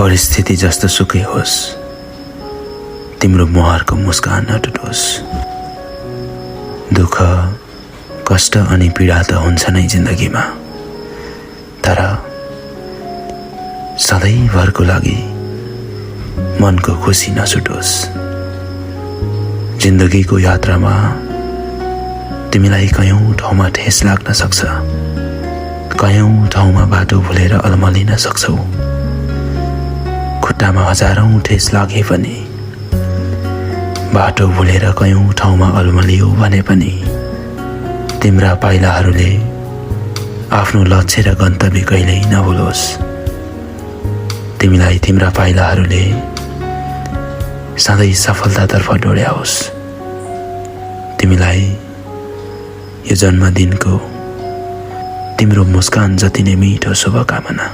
परिस्थिति जस्तो सुकै होस्, तिम्रो मुहारको मुस्कान नटुटोस्। दुःख, कष्ट अनि पीडा त हुन्छ नै जिन्दगीमा, तर सधैँभरको लागि मनको खुसी नछुटोस्। जिन्दगीको यात्रामा तिमीलाई कयौं ठाउँमा ठेस लाग्न सक्छ, कयौं ठाउँमा बाटो भुलेर अलमलिन सक्छौ। खुट्टामा हजारौं ठेस लागे पनि, बाटो भुलेर कयौं ठाउँमा अलमलियो भने पनि तिम्रा पाइलाहरूले आफ्नो लक्ष्य र गन्तव्य कहिल्यै नभुलोस्। तिमीलाई तिम्रा पाइलाहरूले सधैँ सफलतातर्फ डोर्याओस्। तिमीलाई यो जन्मदिनको तिम्रो मुस्कान जति नै मिठो शुभकामना।